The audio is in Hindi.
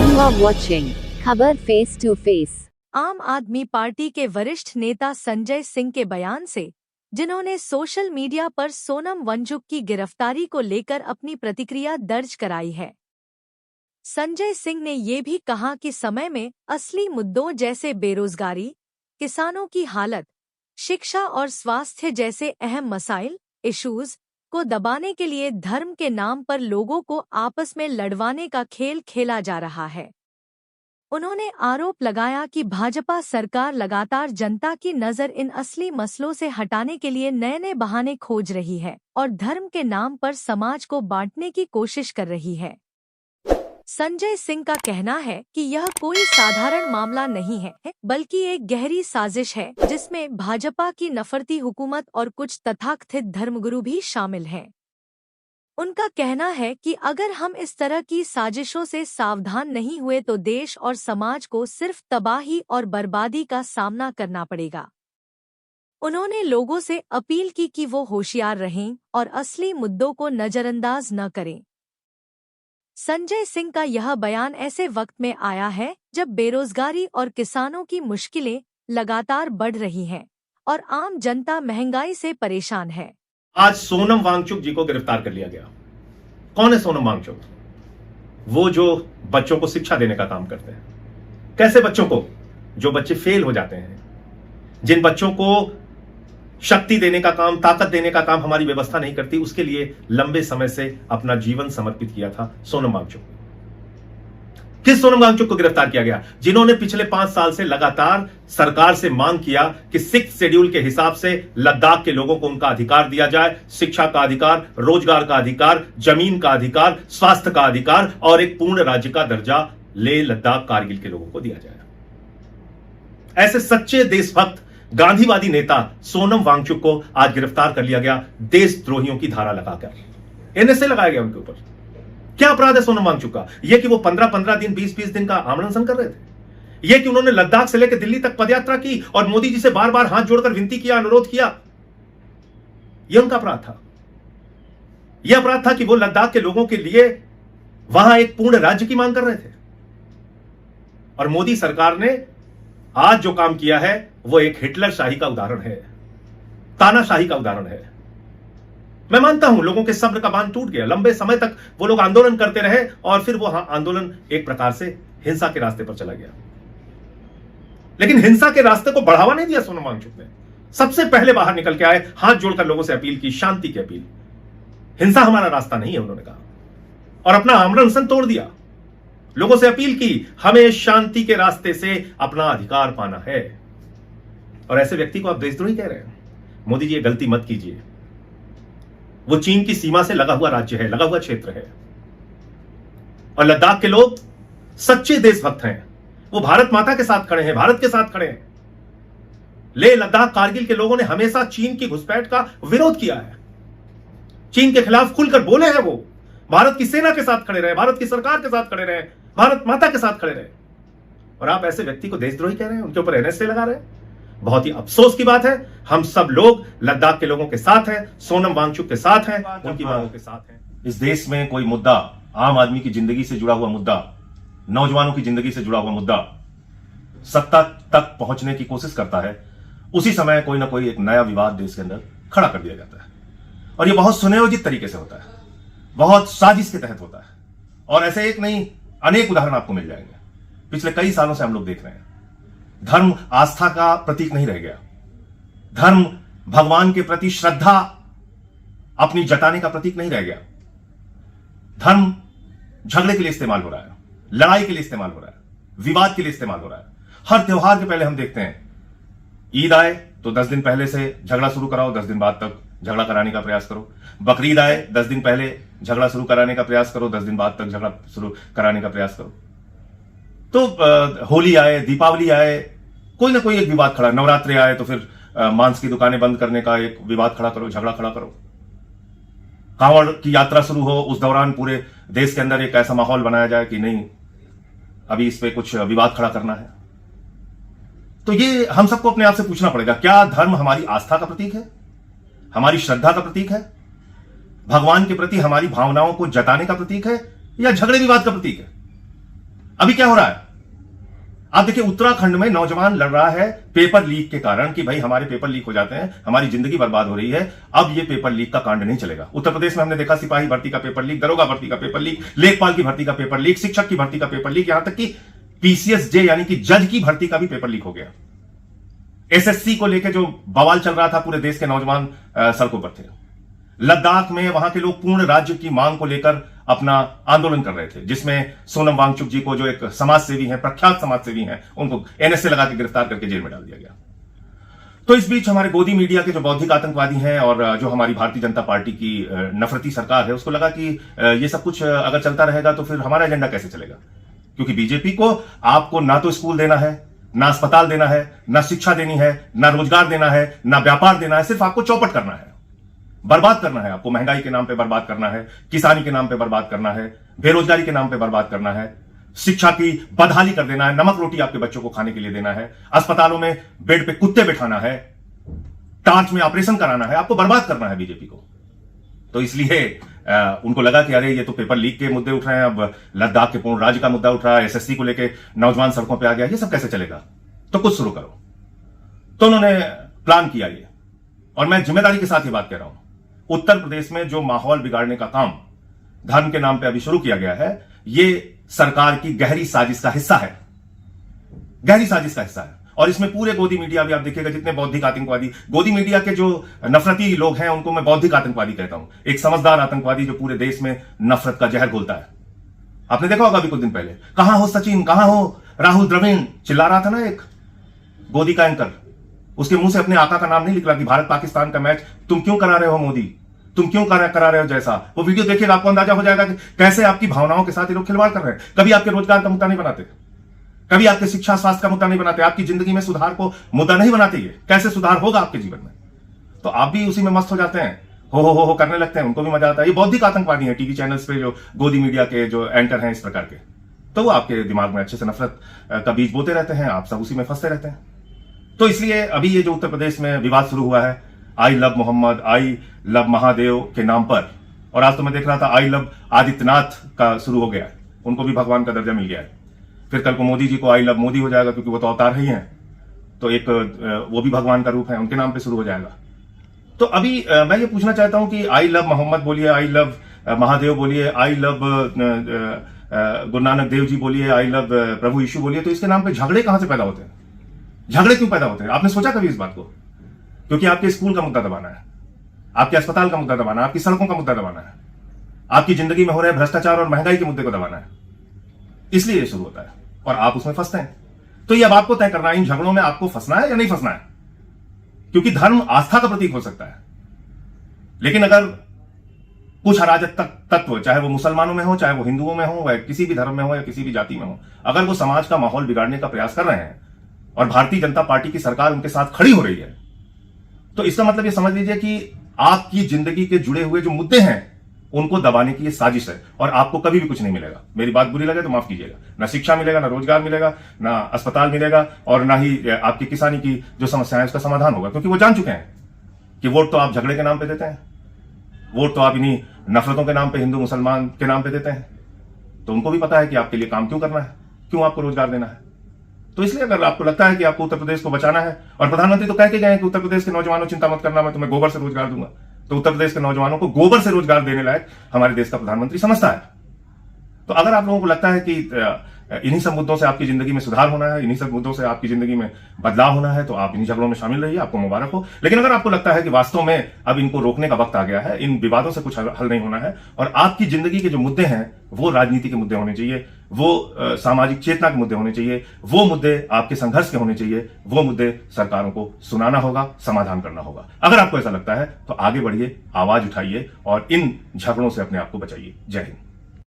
You are watching खबर फेस टू फेस। आम आदमी पार्टी के वरिष्ठ नेता संजय सिंह के बयान से, जिन्होंने सोशल मीडिया पर सोनम वांगचुक की गिरफ्तारी को लेकर अपनी प्रतिक्रिया दर्ज कराई है। संजय सिंह ने ये भी कहा कि समय में असली मुद्दों जैसे बेरोजगारी, किसानों की हालत, शिक्षा और स्वास्थ्य जैसे अहम मसाइल इश्यूज को दबाने के लिए धर्म के नाम पर लोगों को आपस में लड़वाने का खेल खेला जा रहा है। उन्होंने आरोप लगाया कि भाजपा सरकार लगातार जनता की नज़र इन असली मसलों से हटाने के लिए नए नए बहाने खोज रही है और धर्म के नाम पर समाज को बांटने की कोशिश कर रही है। संजय सिंह का कहना है कि यह कोई साधारण मामला नहीं है, बल्कि एक गहरी साजिश है जिसमें भाजपा की नफरती हुकूमत और कुछ तथाकथित धर्मगुरु भी शामिल हैं। उनका कहना है कि अगर हम इस तरह की साजिशों से सावधान नहीं हुए तो देश और समाज को सिर्फ तबाही और बर्बादी का सामना करना पड़ेगा। उन्होंने लोगों से अपील की कि वो होशियार रहें और असली मुद्दों को नजरअंदाज न करें। संजय सिंह का यह बयान ऐसे वक्त में आया है जब बेरोजगारी और किसानों की मुश्किलें लगातार बढ़ रही हैं और आम जनता महंगाई से परेशान है। आज सोनम वांगचुक जी को गिरफ्तार कर लिया गया। कौन है सोनम वांगचुक? वो जो बच्चों को शिक्षा देने का काम करते हैं। कैसे बच्चों को? जो बच्चे फेल हो जाते हैं, जिन बच्चों को शक्ति देने का काम, ताकत देने का काम हमारी व्यवस्था नहीं करती, उसके लिए लंबे समय से अपना जीवन समर्पित किया था सोनम वांगचुक। किस सोनम वांगचुक को गिरफ्तार किया गया? जिन्होंने पिछले 5 साल से लगातार सरकार से मांग किया कि 6 शेड्यूल के हिसाब से लद्दाख के लोगों को उनका अधिकार दिया जाए, शिक्षा का अधिकार, रोजगार का अधिकार, जमीन का अधिकार, स्वास्थ्य का अधिकार और एक पूर्ण राज्य का दर्जा लेह लद्दाख कारगिल के लोगों को दिया जाए। ऐसे सच्चे देशभक्त गांधीवादी नेता सोनम वांगचुक को आज गिरफ्तार कर लिया गया, देशद्रोहियों की धारा लगाकर। एनएसए लगाया गया उनके ऊपर। क्या अपराध है सोनम वांगचुक का? यह कि वो 15-15 दिन, 20-20 दिन का आमरण अनशन कर रहे थे। यह कि उन्होंने लद्दाख से लेकर दिल्ली तक पदयात्रा की और मोदी जी से बार बार हाथ जोड़कर विनती किया, अनुरोध किया। यह उनका अपराध था। यह अपराध था कि वो लद्दाख के लोगों के लिए वहां एक पूर्ण राज्य की मांग कर रहे थे। और मोदी सरकार ने आज जो काम किया है वो एक हिटलर शाही का उदाहरण है, तानाशाही का उदाहरण है। मैं मानता हूं लोगों के सब्र का बांध टूट गया। लंबे समय तक वो लोग आंदोलन करते रहे और फिर वो आंदोलन एक प्रकार से हिंसा के रास्ते पर चला गया। लेकिन हिंसा के रास्ते को बढ़ावा नहीं दिया सोनम वांगचुक ने। सबसे पहले बाहर निकल के आए, हाथ जोड़कर लोगों से अपील की, शांति की अपील। हिंसा हमारा रास्ता नहीं है, उन्होंने कहा, और अपना आमरण अनशन तोड़ दिया। लोगों से अपील की, हमें शांति के रास्ते से अपना अधिकार पाना है। और ऐसे व्यक्ति को आप देशद्रोही कह रहे हैं? मोदी जी, ये गलती मत कीजिए। वो चीन की सीमा से लगा हुआ राज्य है, लगा हुआ क्षेत्र है, और लद्दाख के लोग सच्चे देशभक्त हैं। वो भारत माता के साथ खड़े हैं, भारत के साथ खड़े हैं। लेह लद्दाख कारगिल के लोगों ने हमेशा चीन की घुसपैठ का विरोध किया है, चीन के खिलाफ खुलकर बोले हैं। वो भारत की सेना के साथ खड़े रहे, भारत की सरकार के साथ खड़े रहे, भारत माता के साथ खड़े रहे। और आप ऐसे व्यक्ति को देशद्रोही कह रहे हैं, उनके ऊपर एनएसए लगा रहे हैं। बहुत ही अफसोस की बात है। हम सब लोग लद्दाख के लोगों के साथ हैं, सोनम वांगचुक के साथ हैं, उनकी मांगों के साथ हैं। इस देश में कोई मुद्दा, आम आदमी की जिंदगी से जुड़ा हुआ मुद्दा, नौजवानों की जिंदगी से जुड़ा हुआ मुद्दा सत्ता तक पहुंचने की कोशिश करता है, उसी समय कोई ना कोई एक नया विवाद देश के अंदर खड़ा कर दिया जाता है। और यह बहुत सुनियोजित तरीके से होता है, बहुत साजिश के तहत होता है। और ऐसे एक नहीं, अनेक उदाहरण आपको मिल जाएंगे। पिछले कई सालों से हम लोग देख रहे हैं। धर्म आस्था का प्रतीक नहीं रह गया। धर्म भगवान के प्रति श्रद्धा अपनी जताने का प्रतीक नहीं रह गया। धर्म झगड़े के लिए इस्तेमाल हो रहा है, लड़ाई के लिए इस्तेमाल हो रहा है, विवाद के लिए इस्तेमाल हो रहा है। हर त्योहार के पहले हम देखते हैं, ईद आए तो 10 दिन पहले से झगड़ा शुरू कराओ, 10 दिन बाद तक झगड़ा कराने का प्रयास करो। बकरीद आए, 10 दिन पहले झगड़ा शुरू कराने का प्रयास करो, 10 दिन बाद तक झगड़ा शुरू कराने का प्रयास करो। तो होली आए, दीपावली आए, कोई ना कोई एक विवाद खड़ा। नवरात्रि आए तो फिर मांस की दुकानें बंद करने का एक विवाद खड़ा करो, झगड़ा खड़ा करो। कांवड़ की यात्रा शुरू हो, उस दौरान पूरे देश के अंदर एक ऐसा माहौल बनाया जाए कि नहीं, अभी इस पे कुछ विवाद खड़ा करना है। तो ये हम सबको अपने आप से पूछना पड़ेगा, क्या धर्म हमारी आस्था का प्रतीक है, हमारी श्रद्धा का प्रतीक है? भगवान के प्रति हमारी भावनाओं को जताने का प्रतीक है या झगड़े विवाद का प्रतीक है? अभी क्या हो रहा है? आप देखिए, उत्तराखंड में नौजवान लड़ रहा है पेपर लीक के कारण कि भाई हमारे पेपर लीक हो जाते हैं, हमारी जिंदगी बर्बाद हो रही है। अब ये पेपर लीक का कांड नहीं चलेगा। उत्तर प्रदेश में हमने देखा सिपाही भर्ती का पेपर लीक, दरोगा भर्ती का पेपर लीक, लेखपाल की भर्ती का पेपर लीक, शिक्षक की भर्ती का पेपर लीक, यहां तक कि पीसीएस जे यानी कि जज की भर्ती का भी पेपर लीक हो गया। एसएससी को लेकर जो बवाल चल रहा था, पूरे देश के नौजवान सड़कों पर थे। लद्दाख में वहां के लोग पूर्ण राज्य की मांग को लेकर अपना आंदोलन कर रहे थे, जिसमें सोनम वांगचुक जी को, जो एक समाजसेवी हैं, प्रख्यात समाजसेवी हैं, उनको एनएसए लगा के गिरफ्तार करके जेल में डाल दिया गया। तो इस बीच हमारे गोदी मीडिया के जो बौद्धिक आतंकवादी हैं और जो हमारी भारतीय जनता पार्टी की नफरती सरकार है, उसको लगा कि ये सब कुछ अगर चलता रहेगा तो फिर हमारा एजेंडा कैसे चलेगा। क्योंकि बीजेपी को आपको ना तो स्कूल देना है, ना अस्पताल देना है, ना शिक्षा देनी है, ना रोजगार देना है, ना व्यापार देना है, सिर्फ आपको चौपट करना है, बर्बाद करना है। आपको महंगाई के नाम पे बर्बाद करना है, किसानी के नाम पे बर्बाद करना है, बेरोजगारी के नाम पे बर्बाद करना है, शिक्षा की बदहाली कर देना है, नमक रोटी आपके बच्चों को खाने के लिए देना है, अस्पतालों में बेड पे कुत्ते बिठाना है, टांच में ऑपरेशन कराना है, आपको बर्बाद करना है बीजेपी को। तो इसलिए उनको लगा कि अरे ये तो पेपर लीक के मुद्दे उठ रहे हैं, अब लद्दाख के पूर्ण राज्य का मुद्दा उठ रहा है, एसएससी को लेकर नौजवान सड़कों पर आ गया, ये सब कैसे चलेगा, तो कुछ शुरू करो। तो उन्होंने प्लान किया ये, और मैं जिम्मेदारी के साथ ये बात कह रहा हूं। उत्तर प्रदेश में जो माहौल बिगाड़ने का काम धर्म के नाम पे अभी शुरू किया गया है, ये सरकार की गहरी साजिश का हिस्सा है, गहरी साजिश का हिस्सा है। और इसमें पूरे गोदी मीडिया भी आप देखिएगा, जितने बौद्धिक आतंकवादी, गोदी मीडिया के जो नफरती लोग हैं, उनको मैं बौद्धिक आतंकवादी कहता हूं। एक समझदार आतंकवादी जो पूरे देश में नफरत का जहर घोलता है। आपने देखा होगा अभी कुछ दिन पहले, कहां हो सचिन, कहां हो राहुल द्रविड़, चिल्ला रहा था ना एक गोदी का एंकर, उसके मुंह से अपने आका का नाम नहीं निकला कि भारत पाकिस्तान का मैच तुम क्यों करा रहे हो मोदी, तुम क्यों करा रहे हो, जैसा वो वीडियो देखिएगा आपको अंदाजा हो जाएगा कि कैसे आपकी भावनाओं के साथ ये लोग खिलवाड़ कर रहे हैं। कभी आपके रोजगार का मुद्दा नहीं बनाते, कभी आपके शिक्षा स्वास्थ्य का मुद्दा नहीं बनाते, आपकी जिंदगी में सुधार को मुद्दा नहीं बनाते। ये कैसे सुधार होगा आपके जीवन में, तो आप भी उसी में मस्त हो जाते हैं, हो करने लगते हैं, उनको भी मजा आता है। ये बौद्धिक आतंकवादी है टीवी चैनल्स पे जो गोदी मीडिया के जो एंकर हैं इस प्रकार के, तो वो आपके दिमाग में अच्छे से नफरत का बीज बोते रहते हैं, आप सब उसी में फंसते रहते हैं। तो इसलिए अभी ये जो उत्तर प्रदेश में विवाद शुरू हुआ है I love Mohammad, I love Mahadev के नाम पर, और आज तो मैं देख रहा था आई लव आदित्यनाथ का शुरू हो गया है, उनको भी भगवान का दर्जा मिल गया है। फिर कल को मोदी जी को आई लव मोदी हो जाएगा, क्योंकि वो तो अवतार ही हैं, तो एक वो भी भगवान का रूप है, उनके नाम पे शुरू हो जाएगा। तो अभी मैं ये पूछना चाहता हूं कि आई लव मोहम्मद बोलिए, आई लव महादेव बोलिए, आई लव गुरु नानक देव जी बोलिए, आई लव प्रभु यीशु बोलिए, तो इसके नाम पे झगड़े कहां से पैदा होते हैं? झगड़े क्यों पैदा होते हैं? आपने सोचा कभी इस बात को? क्योंकि आपके स्कूल का मुद्दा दबाना है, आपके अस्पताल का मुद्दा दबाना है, आपकी सड़कों का मुद्दा दबाना है, आपकी जिंदगी में हो रहे भ्रष्टाचार और महंगाई के मुद्दे को दबाना है, इसलिए ये शुरू होता है और आप उसमें फंसते हैं। तो ये अब आपको तय करना है, इन झगड़ों में आपको फंसना है या नहीं फंसना है, क्योंकि धर्म आस्था का प्रतीक हो सकता है, लेकिन अगर कुछ अराजक तत्व, चाहे वो मुसलमानों में हो, चाहे वो हिंदुओं में हो, या किसी भी धर्म में हो, या किसी भी जाति में हो, अगर वो समाज का माहौल बिगाड़ने का प्रयास कर रहे हैं और भारतीय जनता पार्टी की सरकार उनके साथ खड़ी हो रही है, तो इसका मतलब ये समझ लीजिए कि आपकी जिंदगी के जुड़े हुए जो मुद्दे हैं उनको दबाने की ये साजिश है, और आपको कभी भी कुछ नहीं मिलेगा। मेरी बात बुरी लगे तो माफ कीजिएगा, ना शिक्षा मिलेगा, ना रोजगार मिलेगा, ना अस्पताल मिलेगा, और ना ही आपकी किसानी की जो समस्या है उसका समाधान होगा, क्योंकि वो जान चुके हैं कि वोट तो आप झगड़े के नाम पे देते हैं, वोट तो आप इन्हीं नफरतों के नाम पे, हिंदू मुसलमान के नाम पे देते हैं। तो उनको भी पता है कि आपके लिए काम क्यों करना है, क्यों आपको रोजगार देना है। तो इसलिए अगर आपको लगता है कि आपको उत्तर प्रदेश को बचाना है, और प्रधानमंत्री तो कह के गए हैं कि उत्तर प्रदेश के नौजवानों चिंता मत करना, मैं तुम्हें गोबर से रोजगार दूंगा, तो उत्तर प्रदेश के नौजवानों को गोबर से रोजगार देने लायक हमारे देश का प्रधानमंत्री समझता है। तो अगर आप लोगों को लगता है कि इन्हीं सब मुद्दों से आपकी जिंदगी में सुधार होना है, इन्हीं सब मुद्दों से आपकी जिंदगी में बदलाव होना है, तो आप इन्हीं झगड़ों में शामिल रहिए, आपको मुबारक हो। लेकिन अगर आपको लगता है कि वास्तव में अब इनको रोकने का वक्त आ गया है, इन विवादों से कुछ हल नहीं होना है, और आपकी जिंदगी के जो मुद्दे हैं वो राजनीति के मुद्दे होने चाहिए, वो सामाजिक चेतना के मुद्दे होने चाहिए, वो मुद्दे आपके संघर्ष के होने चाहिए, वो मुद्दे सरकारों को सुनाना होगा, समाधान करना होगा। अगर आपको ऐसा लगता है तो आगे बढ़िए, आवाज उठाइए और इन झगड़ों से अपने आप को बचाइए। जय हिंद।